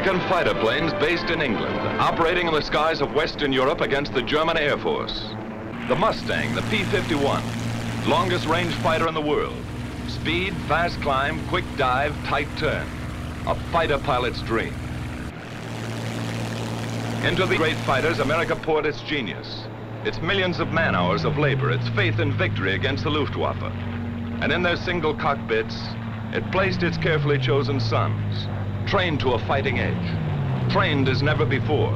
American fighter planes based in England, operating in the skies of Western Europe against the German Air Force. The Mustang, the P-51, longest range fighter in the world. Speed, fast climb, quick dive, tight turn. A fighter pilot's dream. Into the great fighters, America poured its genius, its millions of man-hours of labor, its faith in victory against the Luftwaffe. And in their single cockpits, it placed its carefully chosen sons, trained to a fighting edge, trained as never before.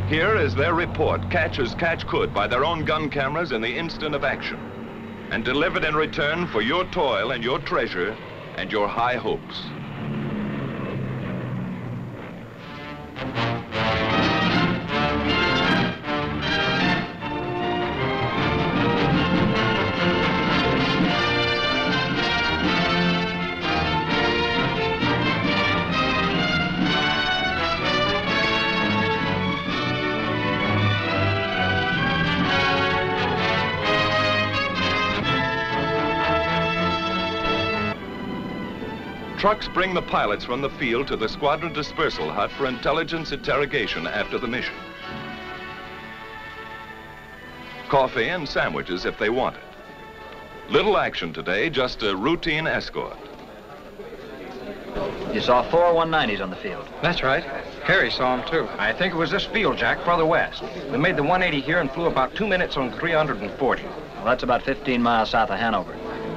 Here is their report, catch as catch could by their own gun cameras in the instant of action, and delivered in return for your toil and your treasure and your high hopes. Trucks bring the pilots from the field to the squadron dispersal hut for intelligence interrogation after the mission. Coffee and sandwiches if they want it. Little action today, just a routine escort. You saw 4 190s on the field. That's right. Kerry saw them, too. I think it was this field, Jack, further west. We made the 180 here and flew about 2 minutes on 340. Well, that's about 15 miles south of Hanover.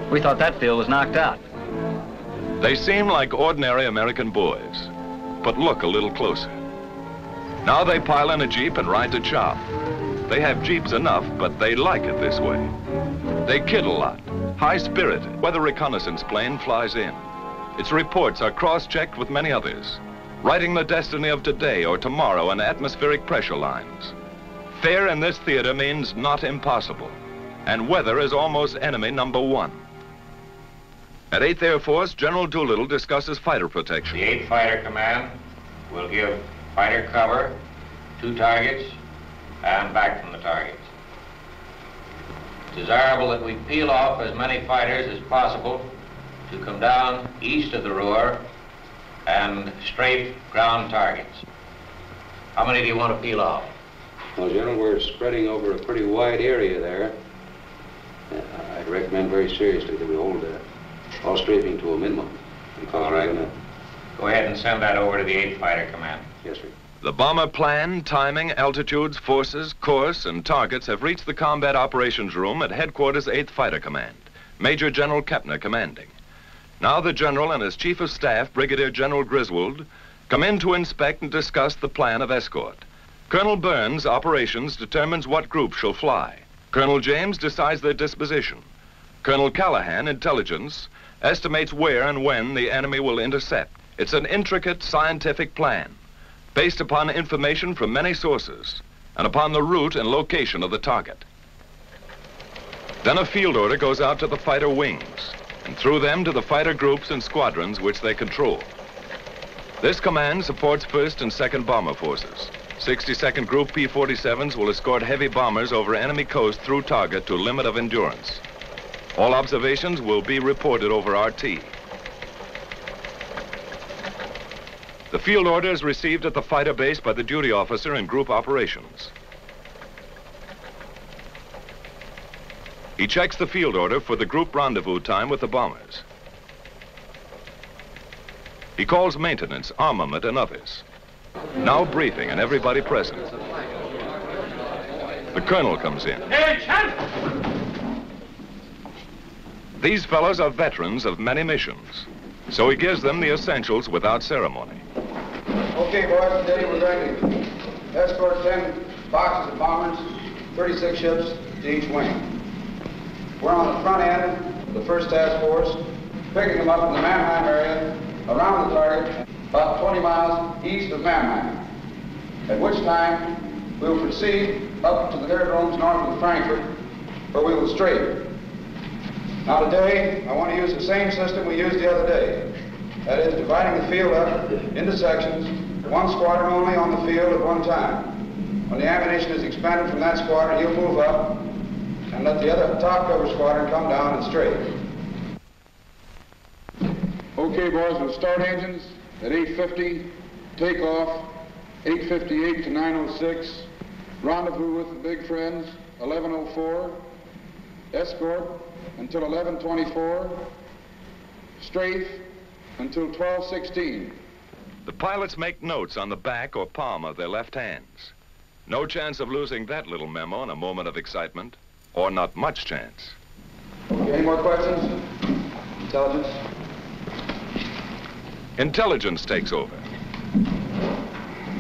We thought that field was knocked out. They seem like ordinary American boys, but look a little closer. Now they pile in a Jeep and ride to chop. They have Jeeps enough, but they like it this way. They kid a lot, high-spirited. Weather reconnaissance plane flies in. Its reports are cross-checked with many others, writing the destiny of today or tomorrow in atmospheric pressure lines. Fair in this theater means not impossible, and weather is almost enemy number one. At 8th Air Force, General Doolittle discusses fighter protection. The 8th Fighter Command will give fighter cover, 2 targets, and back from the targets. It's desirable that we peel off as many fighters as possible to come down east of the Ruhr and strafe ground targets. How many do you want to peel off? Well, General, we're spreading over a pretty wide area there. I'd recommend very seriously that we hold all strafing to a minimum. All right. Go ahead and send that over to the 8th Fighter Command. Yes, sir. The bomber plan, timing, altitudes, forces, course, and targets have reached the combat operations room at Headquarters 8th Fighter Command. Major General Kepner commanding. Now the General and his Chief of Staff, Brigadier General Griswold, come in to inspect and discuss the plan of escort. Colonel Burns, operations, determines what group shall fly. Colonel James decides their disposition. Colonel Callahan, intelligence, estimates where and when the enemy will intercept. It's an intricate scientific plan based upon information from many sources and upon the route and location of the target. Then a field order goes out to the fighter wings and through them to the fighter groups and squadrons which they control. This command supports 1st and 2nd Bomber Forces. 62nd Group P-47s will escort heavy bombers over enemy coast through target to limit of endurance. All observations will be reported over RT. The field order is received at the fighter base by the duty officer in group operations. He checks the field order for the group rendezvous time with the bombers. He calls maintenance, armament, and others. Now briefing and everybody present. The colonel comes in. These fellows are veterans of many missions, so he gives them the essentials without ceremony. Okay, boys, today we're going to escort 10 boxes of bombers, 36 ships to each wing. We're on the front end of the 1st Task Force, picking them up in the Mannheim area, around the target, about 20 miles east of Mannheim, at which time we will proceed up to the aerodromes north of Frankfurt, where we will strafe. Now today, I want to use the same system we used the other day. That is, dividing the field up into sections, 1 squadron only on the field at one time. When the ammunition is expended from that squadron, you'll move up and let the other top cover squadron come down and strafe. Okay, boys, we'll start engines at 8:50 Takeoff, 8:58 to 9:06. Rendezvous with the big friends, 11:04. Escort until 11:24. Strafe until 12:16. The pilots make notes on the back or palm of their left hands. No chance of losing that little memo in a moment of excitement, or not much chance. Okay, any more questions? Intelligence? Intelligence takes over.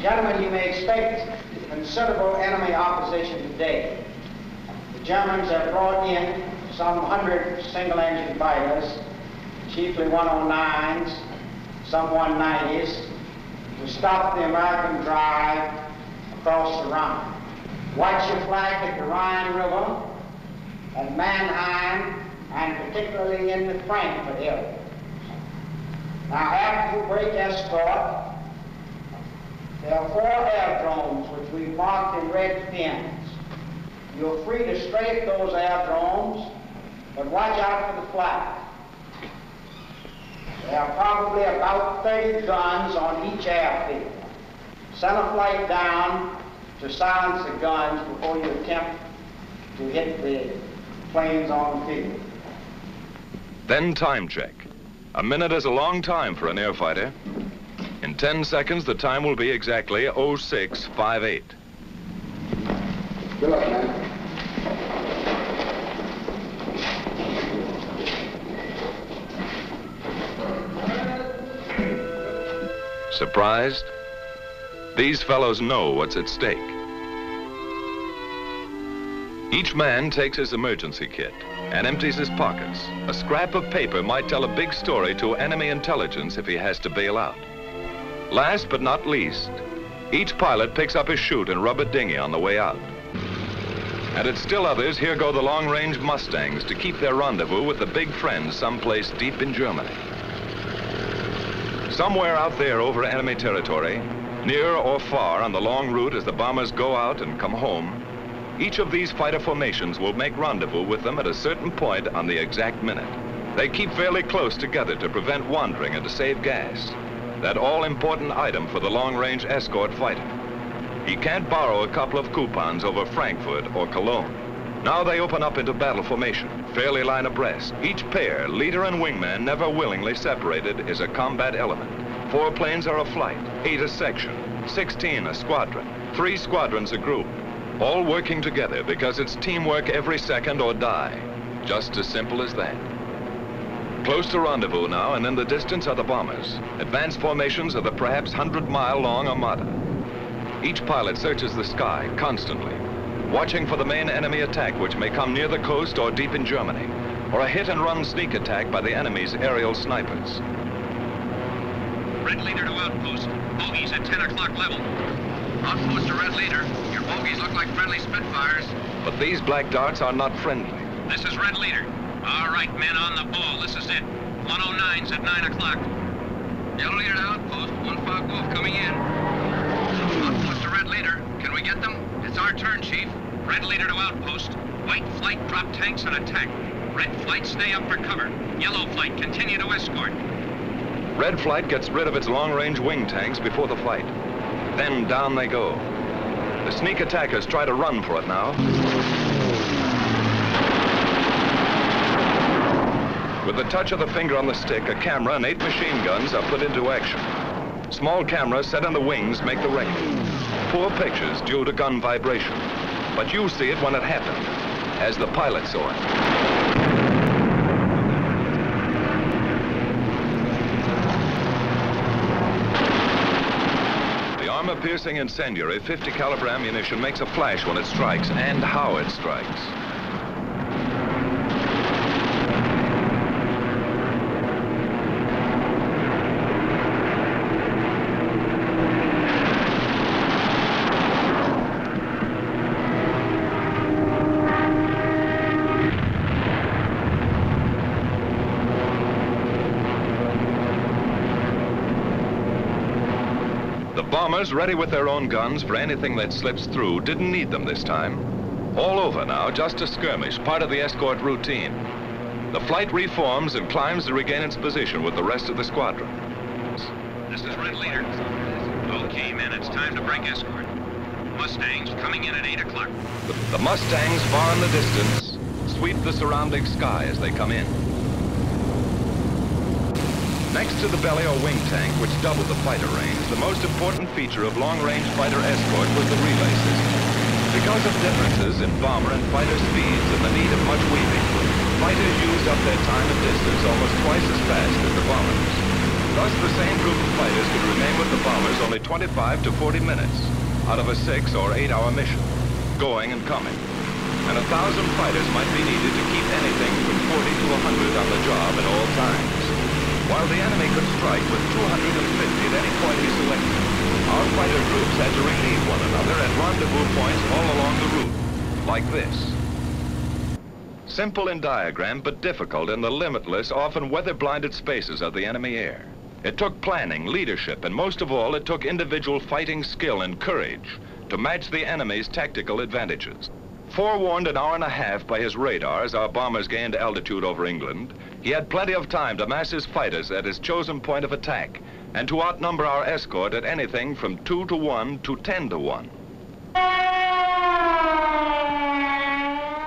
Gentlemen, you may expect considerable enemy opposition today. The Germans have brought in some 100 single-engine fighters, chiefly 109s, some 190s, to stop the American drive across the Rhine. Watch your flank at the Rhine River, at Mannheim, and particularly in the Frankfurt area. Now, after you break escort, there are 4 aerodromes which we've marked in red pins. You're free to strafe those aerodromes, but watch out for the flag. There are probably about 30 guns on each airfield. Send a flight down to silence the guns before you attempt to hit the planes on the field. Then time check. A minute is a long time for an air fighter. In 10 seconds, the time will be exactly 0658. Good luck, man. Surprised? These fellows know what's at stake. Each man takes his emergency kit and empties his pockets. A scrap of paper might tell a big story to enemy intelligence if he has to bail out. Last but not least, each pilot picks up his chute and rubber dinghy on the way out. And at still others, here go the long-range Mustangs to keep their rendezvous with the big friends someplace deep in Germany. Somewhere out there over enemy territory, near or far on the long route as the bombers go out and come home, each of these fighter formations will make rendezvous with them at a certain point on the exact minute. They keep fairly close together to prevent wandering and to save gas, that all-important item for the long-range escort fighter. He can't borrow a couple of coupons over Frankfurt or Cologne. Now they open up into battle formation, fairly line abreast. Each pair, leader and wingman, never willingly separated, is a combat element. 4 planes are a flight, 8 a section, 16 a squadron, 3 squadrons a group, all working together because it's teamwork every second or die. Just as simple as that. Close to rendezvous now, and in the distance are the bombers. Advanced formations of the perhaps 100-mile-long armada. Each pilot searches the sky constantly, watching for the main enemy attack which may come near the coast or deep in Germany, or a hit-and-run sneak attack by the enemy's aerial snipers. Red leader to outpost. Bogies at 10 o'clock level. Outpost to red leader. Your bogies look like friendly Spitfires. But these black darts are not friendly. This is red leader. All right, men on the ball. This is it. 109's at 9 o'clock. Yellow leader to outpost. 1 Fog Wolf coming in. Outpost to red leader. Can we get them? It's our turn, Chief. Red leader to outpost. White flight, drop tanks and attack. Red flight, stay up for cover. Yellow flight, continue to escort. Red flight gets rid of its long-range wing tanks before the fight. Then down they go. The sneak attackers try to run for it now. With the touch of the finger on the stick, a camera and 8 machine guns are put into action. Small cameras set on the wings make the record. Poor pictures due to gun vibration. But you see it when it happened, as the pilot saw it. Armor-piercing incendiary 50 caliber ammunition makes a flash when it strikes, and how it strikes. Bombers, ready with their own guns for anything that slips through, didn't need them this time. All over now, just a skirmish, part of the escort routine. The flight reforms and climbs to regain its position with the rest of the squadron. This is red leader. Okay, men, it's time to break escort. Mustangs coming in at 8 o'clock. The Mustangs, far in the distance, sweep the surrounding sky as they come in. Next to the belly or wing tank, which doubled the fighter range, the most important feature of long-range fighter escort was the relay system. Because of differences in bomber and fighter speeds and the need of much weaving, fighters used up their time and distance almost twice as fast as the bombers. Thus, the same group of fighters could remain with the bombers only 25 to 40 minutes out of a 6 or 8 hour mission, going and coming. And 1,000 fighters might be needed to keep anything from 40 to 100 on the job at all times. While the enemy could strike with 250 at any point he selected, our fighter groups had to relieve one another at rendezvous points all along the route, like this. Simple in diagram, but difficult in the limitless, often weather-blinded spaces of the enemy air. It took planning, leadership, and most of all, it took individual fighting skill and courage to match the enemy's tactical advantages. Forewarned an hour and a half by his radar as our bombers gained altitude over England, he had plenty of time to mass his fighters at his chosen point of attack and to outnumber our escort at anything from 2 to 1 to 10 to 1.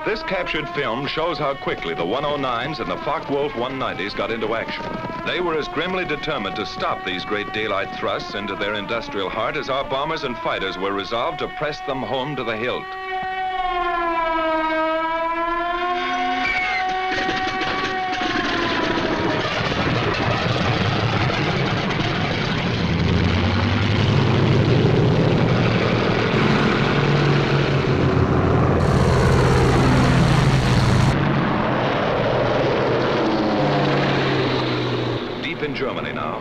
This captured film shows how quickly the 109s and the Focke-Wulf 190s got into action. They were as grimly determined to stop these great daylight thrusts into their industrial heart as our bombers and fighters were resolved to press them home to the hilt. In Germany now,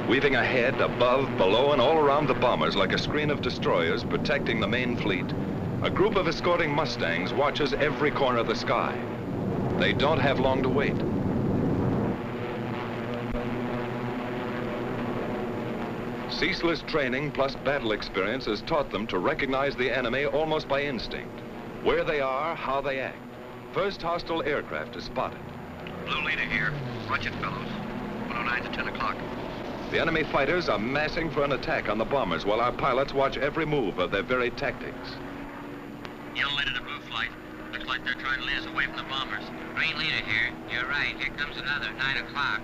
weaving ahead, above, below, and all around the bombers like a screen of destroyers protecting the main fleet, a group of escorting Mustangs watches every corner of the sky. They don't have long to wait. Ceaseless training plus battle experience has taught them to recognize the enemy almost by instinct, where they are, how they act. First hostile aircraft is spotted. Blue leader here. Watch it, fellows. 109 to 10 o'clock. The enemy fighters are massing for an attack on the bombers while our pilots watch every move of their very tactics. Yellow leader to blue flight. Looks like they're trying to lead us away from the bombers. Green leader here. You're right. Here comes another, 9 o'clock.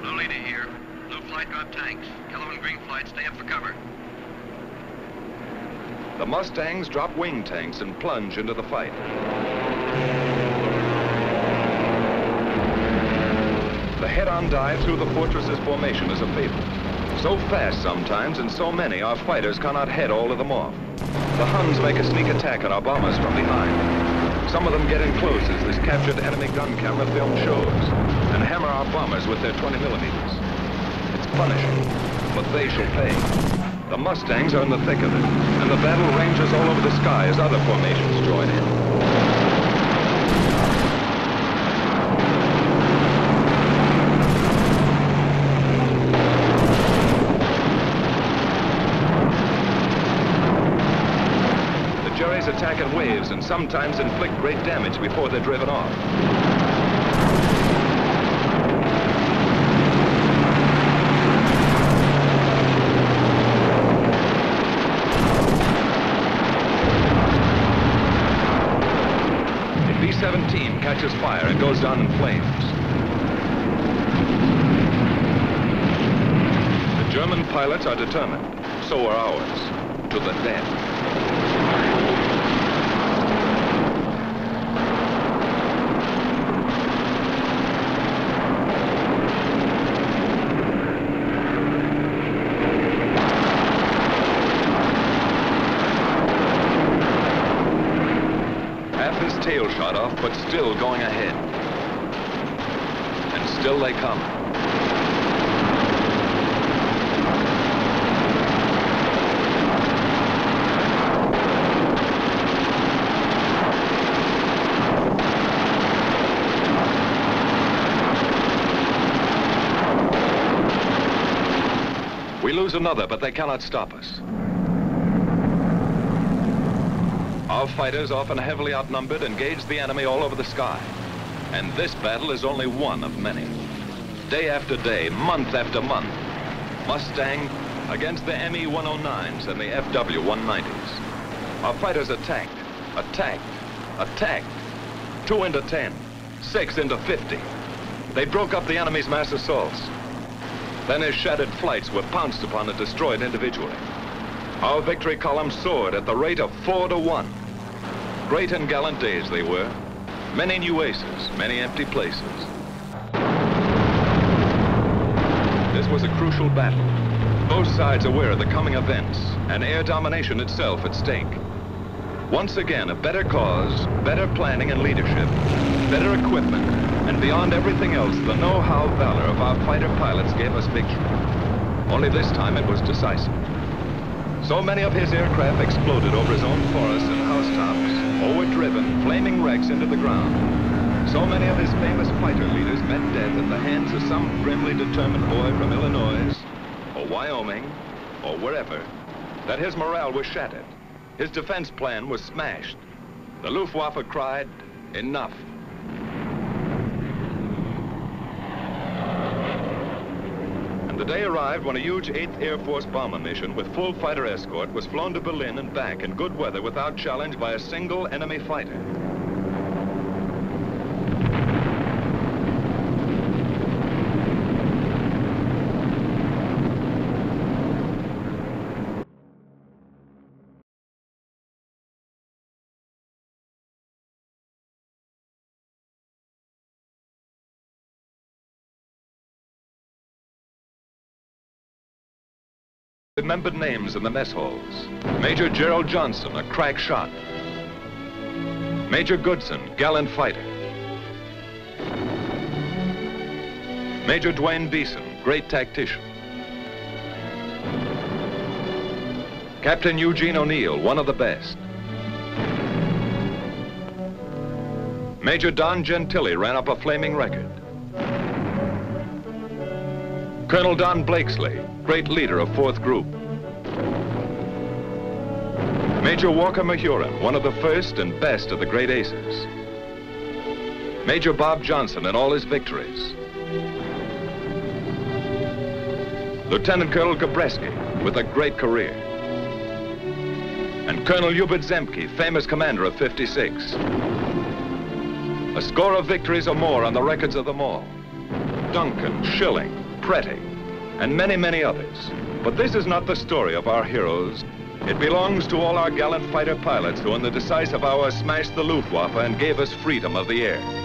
Blue leader here. Blue flight drop tanks. Yellow and green flight stay up for cover. The Mustangs drop wing tanks and plunge into the fight. The head-on dive through the fortress's formation is a fable. So fast sometimes and so many, our fighters cannot head all of them off. The Huns make a sneak attack on our bombers from behind. Some of them get in close as this captured enemy gun camera film shows, and hammer our bombers with their 20 millimeters. It's punishing, but they shall pay. The Mustangs are in the thick of it, and the battle ranges all over the sky as other formations join in. Attack in waves and sometimes inflict great damage before they're driven off. The B-17 catches fire and goes down in flames. The German pilots are determined. So are ours. To the death. Tail shot off, but still going ahead. And still they come. We lose another, but they cannot stop us. Our fighters, often heavily outnumbered, engage the enemy all over the sky. And this battle is only one of many. Day after day, month after month, Mustang against the ME-109s and the FW-190s. Our fighters attacked, attacked, attacked. 2 into 10, 6 into 50. They broke up the enemy's mass assaults. Then his shattered flights were pounced upon and destroyed individually. Our victory column soared at the rate of 4 to 1. Great and gallant days they were. Many new aces, many empty places. This was a crucial battle. Both sides aware of the coming events and air domination itself at stake. Once again, a better cause, better planning and leadership, better equipment, and beyond everything else, the know-how valor of our fighter pilots gave us victory. Only this time it was decisive. So many of his aircraft exploded over his own forests and housetops, or were driven, flaming wrecks, into the ground. So many of his famous fighter leaders met death at the hands of some grimly determined boy from Illinois, or Wyoming, or wherever, that his morale was shattered. His defense plan was smashed. The Luftwaffe cried, enough. And the day arrived when a huge 8th Air Force bomber mission with full fighter escort was flown to Berlin and back in good weather without challenge by a single enemy fighter. Remembered names in the mess halls. Major Gerald Johnson, a crack shot. Major Goodson, gallant fighter. Major Dwayne Beeson, great tactician. Captain Eugene O'Neill, one of the best. Major Don Gentili ran up a flaming record. Colonel Don Blakesley, great leader of 4th Group. Major Walker Mahurin, one of the first and best of the great aces. Major Bob Johnson and all his victories. Lieutenant Colonel Gabreski, with a great career. And Colonel Hubert Zemke, famous commander of 56. A score of victories or more on the records of them all. Duncan, Schilling, Pretty, and many, many others. But this is not the story of our heroes. It belongs to all our gallant fighter pilots who in the decisive hour smashed the Luftwaffe and gave us freedom of the air.